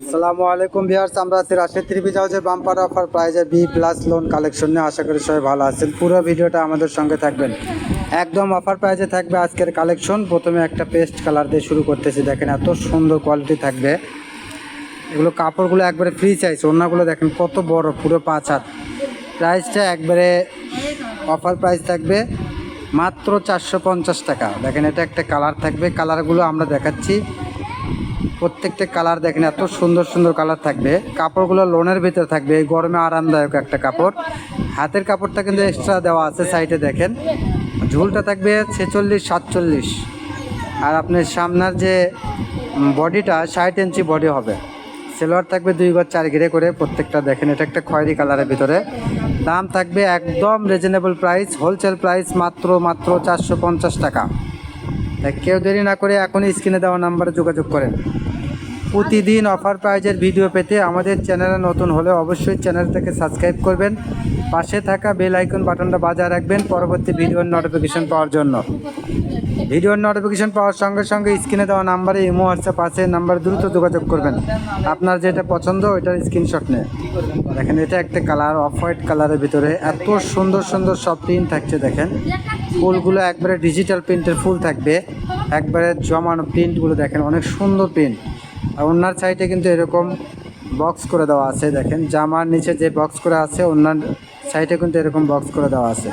আসসালামু আলাইকুম ভিউয়ার্স, আমরা আছি রাশিদ থ্রি হাউসের বাম্পার অফার প্রাইজের বি প্লাস লোন কালেকশন নিয়ে। আশা করি সবাই ভালো আছেন। পুরো ভিডিওটা আমাদের সঙ্গে থাকবেন। একদম অফার প্রাইজে থাকবে আজকের কালেকশন। প্রথমে একটা পেস্ট কালার দিয়ে শুরু করতেছি। দেখেন এত সুন্দর কোয়ালিটি থাকবে। এগুলো কাপড়গুলো একবারে ফ্রি সাইজ, ওড়নাগুলো দেখেন কত বড়, পুরো 5 হাত। প্রাইসটা একবারে অফার প্রাইস থাকবে মাত্র 450 টাকা। দেখেন এটা একটা কালার থাকবে, কালারগুলো আমরা দেখাচ্ছি। প্রত্যেকটা কালার দেখেন এত সুন্দর সুন্দর কালার থাকবে। কাপড়গুলো লোনের ভিতরে থাকবে, এই গরমে আরামদায়ক একটা কাপড়। হাতের কাপড়টা কিন্তু এক্সট্রা দেওয়া আছে সাইডে। দেখেন ঝুলটা থাকবে 46-47, আর আপনার সামনের যে বডিটা 60 ইঞ্চি বডি হবে। সেলোয়ার থাকবে 2 গজ 4 ঘিরে করে প্রত্যেকটা। দেখেন এটা একটা খয়েরি কালারের ভিতরে। দাম থাকবে একদম রিজনেবল প্রাইস, হোলসেল প্রাইস মাত্র 450 টাকা। তাই কেউ দেরি না করে এখনই স্ক্রিনে দেওয়া নাম্বারে যোগাযোগ করেন। প্রতিদিন অফার প্রাইজের ভিডিও পেতে আমাদের চ্যানেলে নতুন হলে অবশ্যই চ্যানেলটাকে সাবস্ক্রাইব করবেন। পাশে থাকা বেল আইকন বাটনটা বাজায় রাখবেন পরবর্তী ভিডিওর নোটিফিকেশন পাওয়ার জন্য। ভিডিওর নোটিফিকেশন পাওয়ার সঙ্গে সঙ্গে স্ক্রিনে দেওয়া নাম্বারে ইমো হোয়াটসঅ্যাপ আছে, নাম্বার দ্রুত যোগাযোগ করবেন। আপনার যেটা পছন্দ ওইটার স্ক্রিনশট নিয়ে। দেখেন এটা একটা কালার, অফ হোয়াইট কালারের ভিতরে এত সুন্দর সুন্দর সব প্রিন্ট থাকছে। দেখেন ফুলগুলো একবারে ডিজিটাল প্রিন্টের ফুল থাকবে, একবারে জমানো প্রিন্টগুলো দেখেন অনেক সুন্দর প্রিন্ট। আর ওনার সাইডে কিন্তু এরকম বক্স করে দেওয়া আছে। দেখেন জামার নিচে যে বক্স করে আছে, ওনার সাইডে কিন্তু এরকম বক্স করে দেওয়া আছে।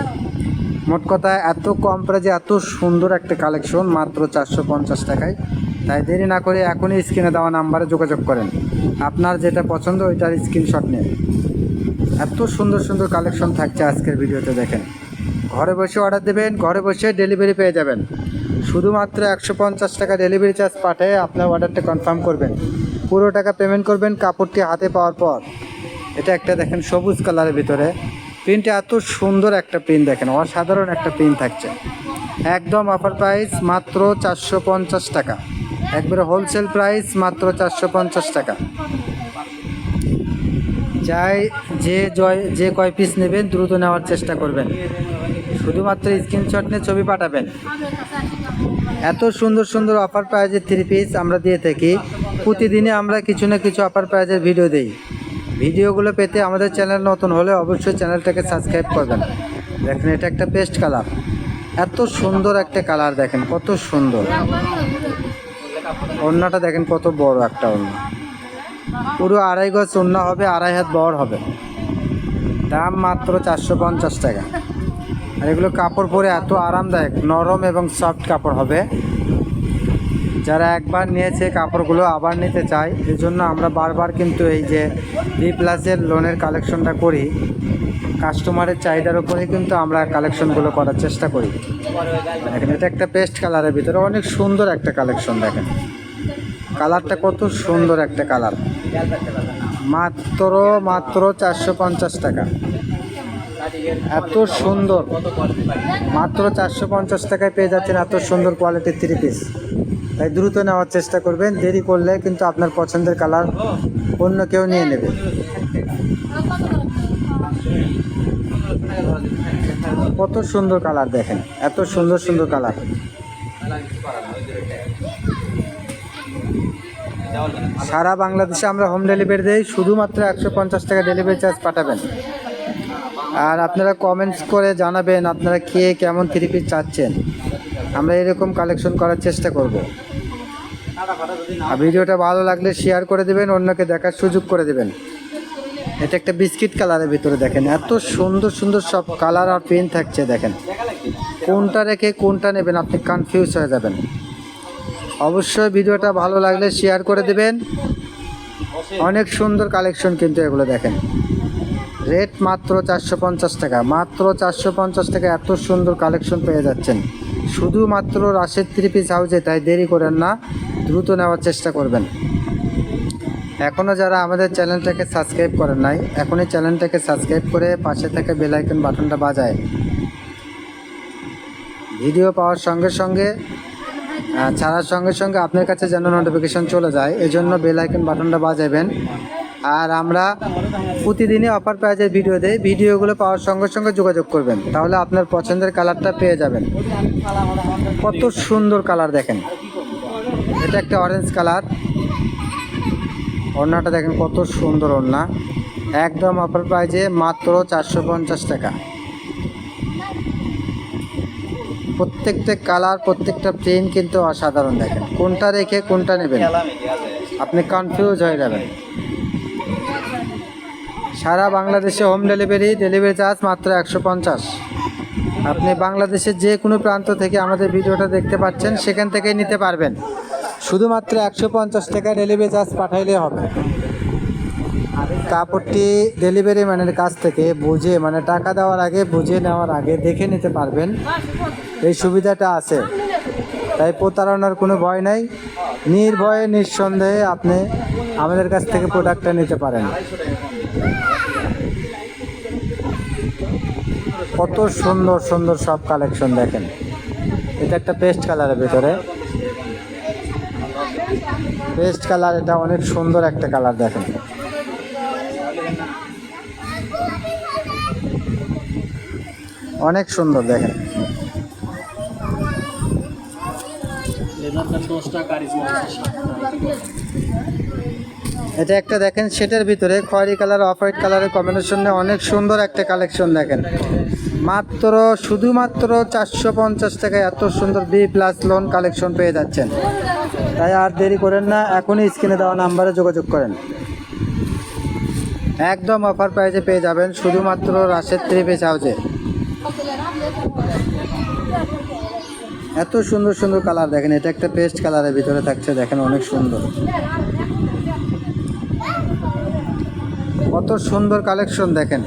মোট কথা এত কম প্রাইজে এত সুন্দর একটা কালেকশন মাত্র 450 টাকায়। তাই দেরি না করে এখনই স্ক্রিনে দেওয়া নাম্বারে যোগাযোগ করেন। আপনার যেটা পছন্দ ওইটার স্ক্রিনশট নিয়ে। এত সুন্দর সুন্দর কালেকশন থাকছে আজকের ভিডিওতে। দেখেন ঘরে বসে অর্ডার দেবেন, ঘরে বসে ডেলিভারি পেয়ে যাবেন। শুধুমাত্র 150 টাকা ডেলিভারি চার্জ পাঠিয়ে আপনার অর্ডারটা কনফার্ম করবেন। পুরো টাকা পেমেন্ট করবেন কাপড়টি হাতে পাওয়ার পর। এটা একটা দেখেন সবুজ কালারের ভিতরে প্রিন্টটা এত সুন্দর একটা প্রিন্ট। দেখেন অসাধারণ একটা প্রিন্ট থাকছে। একদম অফার প্রাইস মাত্র 450 টাকা, একবারে হোলসেল প্রাইস মাত্র 450 টাকা। চাই যে কয় পিস নেবেন দ্রুত নেওয়ার চেষ্টা করবেন। শুধুমাত্র স্ক্রিনশট নিয়ে ছবি পাঠাবেন। এত সুন্দর সুন্দর অফার প্রাইজের 3 পিস আমরা দিয়ে থাকি। প্রতিদিনে আমরা কিছু না কিছু অফার প্রাইজের ভিডিও দিই। ভিডিওগুলো পেতে আমাদের চ্যানেল নতুন হলে অবশ্যই চ্যানেলটাকে সাবস্ক্রাইব করবেন। দেখেন এটা একটা পেস্ট কালার, এত সুন্দর একটা কালার। দেখেন কত সুন্দর ওড়নাটা, দেখেন কত বড় একটা ওড়না, পুরো 2.5 গজ ওড়না হবে, 2.5 হাত বড় হবে। দাম মাত্র 450 টাকা। আর এগুলো কাপড় পরে এত আরামদায়ক, নরম এবং সফট কাপড় হবে। যারা একবার নিয়েছে কাপড়গুলো আবার নিতে চায়, এই জন্য আমরা বারবার কিন্তু এই যে বি প্লাসের লোনের কালেকশনটা করি। কাস্টমারের চাহিদার উপরে কিন্তু আমরা কালেকশনগুলো করার চেষ্টা করি। দেখেন এটা একটা পেস্ট কালারের ভিতরে অনেক সুন্দর একটা কালেকশন। দেখেন কালারটা কত সুন্দর একটা কালার। মাত্র 450 টাকা। এত সুন্দর মাত্র 450 টাকায় পেয়ে যাচ্ছেন এত সুন্দর কোয়ালিটির 3 পিস। তাই দ্রুত নেওয়ার চেষ্টা করবেন, দেরি করলে কিন্তু আপনার পছন্দের কালার অন্য কেউ নিয়ে নেবে। কত সুন্দর কালার, দেখেন এত সুন্দর সুন্দর কালার। সারা বাংলাদেশে আমরা হোম ডেলিভারি দিই। শুধুমাত্র 150 টাকা ডেলিভারি চার্জ পাঠাবেন। আর আপনারা কমেন্টস করে জানাবেন আপনারা কে কেমন 3 পিস চাচ্ছেন। আমরা এরকম কালেকশন করার চেষ্টা করব। আর ভিডিওটা ভালো লাগলে শেয়ার করে দেবেন, অন্যকে দেখার সুযোগ করে দেবেন। এটা একটা বিস্কিট কালারের ভিতরে দেখেন এত সুন্দর সুন্দর সব কালার আর প্রিন্ট থাকছে। দেখেন কোনটা রেখে কোনটা নেবেন আপনি কনফিউজ হয়ে যাবেন। অবশ্যই ভিডিওটা ভালো লাগলে শেয়ার করে দেবেন। অনেক সুন্দর কালেকশন কিন্তু এগুলো। দেখেন রেট মাত্র 450 টাকা, মাত্র 450 টাকা এত সুন্দর কালেকশন পেয়ে যাচ্ছেন শুধুমাত্র রাশেদ 3 পিস হাউসে। তাই দেরি করেন না, দ্রুত নেওয়ার চেষ্টা করবেন। এখনও যারা আমাদের চ্যানেলটাকে সাবস্ক্রাইব করেন নাই, এখনই চ্যানেলটাকে সাবস্ক্রাইব করে পাশে থাকা বেল আইকন বাটনটা বাজায় ভিডিও পাওয়ার সঙ্গে সঙ্গে ছাড়ার সঙ্গে সঙ্গে আপনার কাছে যেন নোটিফিকেশন চলে যায়, এজন্য বেল আইকন বাটনটা বাজাবেন। আর আমরা প্রতিদিনই অফার প্রাইজের ভিডিও দেই। ভিডিওগুলো পাওয়ার সঙ্গে সঙ্গে যোগাযোগ করবেন, তাহলে আপনার পছন্দের কালারটা পেয়ে যাবেন। কত সুন্দর কালার দেখেন। এটা একটা অরেঞ্জ কালার, ওড়নাটা দেখেন কত সুন্দর ওড়না, একদম অফার প্রাইজে মাত্র 450 টাকা। প্রত্যেকটা কালার, প্রত্যেকটা প্রিন্ট কিন্তু অসাধারণ। দেখেন কোনটা রেখে কোনটা নেবেন আপনি কনফিউজ হয়ে যাবেন। সারা বাংলাদেশে হোম ডেলিভারি চার্জ মাত্র 150। আপনি বাংলাদেশের যে কোনো প্রান্ত থেকে আমাদের ভিডিওটা দেখতে পাচ্ছেন, সেখান থেকেই নিতে পারবেন। শুধুমাত্র 150 টাকা ডেলিভারি চার্জ পাঠাইলে হবে। কাপড়টি ডেলিভারি ম্যানের কাছ থেকে বুঝে, মানে টাকা দেওয়ার আগে বুঝে নেওয়ার আগে দেখে নিতে পারবেন, এই সুবিধাটা আছে। তাই প্রতারণার কোনো ভয় নাই, নির্ভয়ে নিঃসন্দেহে আপনি আমাদের কাছ থেকে প্রোডাক্টটা নিতে পারেন। কত সুন্দর সুন্দর সব কালেকশন দেখেন। এটা একটা পেস্ট কালারের ভিতরে, পেস্ট কালার, এটা অনেক সুন্দর একটা কালার দেখেন। অনেক সুন্দর দেখেন। এটা একটা দেখেন সেটার ভিতরে খয়েরি কালার অফ হোয়াইট কালারের কম্বিনেশনে অনেক সুন্দর একটা কালেকশন দেখেন। মাত্র শুধুমাত্র 450 টাকায় এত সুন্দর বি প্লাস লোন কালেকশন পেয়ে যাচ্ছেন। তাই আর দেরি করেন না, এখনই স্ক্রিনে দেওয়া নাম্বারে যোগাযোগ করেন। একদম অফার প্রাইসে পেয়ে যাবেন শুধুমাত্র রাশেদ থ্রি পিস হাউসে। এত সুন্দর সুন্দর কালার দেখেন। এটা একটা পেস্ট কালারের ভিতরে থাকছে দেখেন, অনেক সুন্দর। কত সুন্দর কালেকশন দেখেন।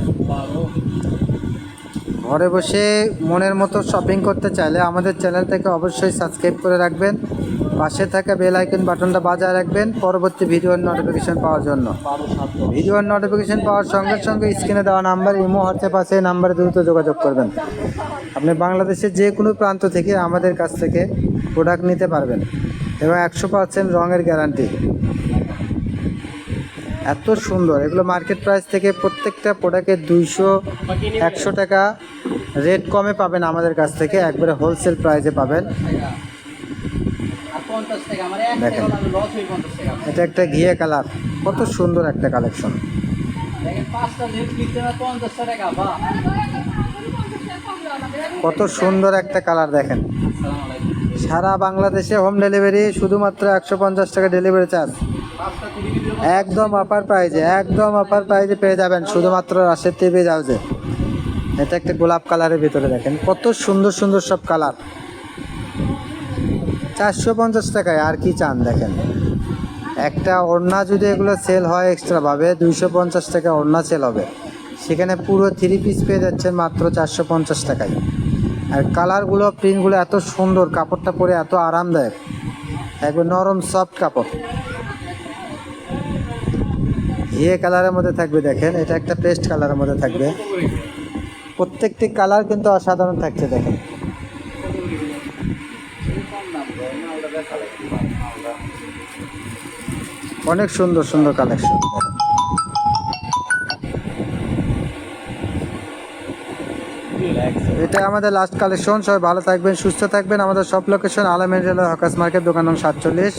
ঘরে বসে মনের মতো শপিং করতে চাইলে আমাদের চ্যানেলটাকে অবশ্যই সাবস্ক্রাইব করে রাখবেন, পাশে থাকা বেল আইকন বাটনটা বাজায় রাখবেন পরবর্তী ভিডিওর নোটিফিকেশন পাওয়ার জন্য। ভিডিওর নোটিফিকেশন পাওয়ার সঙ্গে সঙ্গে স্ক্রিনে দেওয়া নাম্বার ইমো হোয়াটসঅ্যাপ আছে, এই নাম্বারে দ্রুত যোগাযোগ করবেন। আপনি বাংলাদেশের যে কোনো প্রান্ত থেকে আমাদের কাছ থেকে প্রোডাক্ট নিতে পারবেন এবং 100% রঙের গ্যারান্টি। এত সুন্দর এগুলো মার্কেট প্রাইস থেকে প্রত্যেকটা প্রোডাক্টের 200-100 টাকা রেট কমে পাবেন আমাদের কাছ থেকে, একবারে হোলসেল প্রাইসে পাবেন। দেখেন এটা একটা ঘিয়ে কালার, কত সুন্দর একটা কালেকশন। কত সুন্দর একটা কালার দেখেন। সারা বাংলাদেশে হোম ডেলিভারি শুধুমাত্র 150 টাকা ডেলিভারি চার্জ। একদম অফার প্রাইজে, একদম অফার প্রাইজে পেয়ে যাবেন শুধুমাত্র রাশেদ থ্রি পিস হাউসে। এটা একটা গোলাপ কালারের ভিতরে দেখেন কত সুন্দর সুন্দর সব কালার। 450 টাকায় আর কি চান দেখেন। একটা ওড়না যদি এগুলো সেল হয় এক্সট্রাভাবে 250 টাকা ওড়না সেল হবে, সেখানে পুরো থ্রি পিস পেয়ে যাচ্ছেন মাত্র 450 টাকায়। আর কালারগুলো, প্রিন্টগুলো এত সুন্দর, কাপড়টা পরে এত আরামদায়ক, একবার নরম সফট কাপড়। ঘিয়ে কালারের মধ্যে থাকবে দেখেন, এটা একটা পেস্ট কালারের মধ্যে থাকবে। প্রত্যেকটি কালার কিন্তু অসাধারণ থাকছে দেখেন। অনেক সুন্দর সুন্দর কালেকশন। এটা আমাদের লাস্ট কালেকশন। সবাই ভালো থাকবেন, সুস্থ থাকবেন। আমাদের সব লোকেশন আলম হকার্স মার্কেট, দোকান নং 47।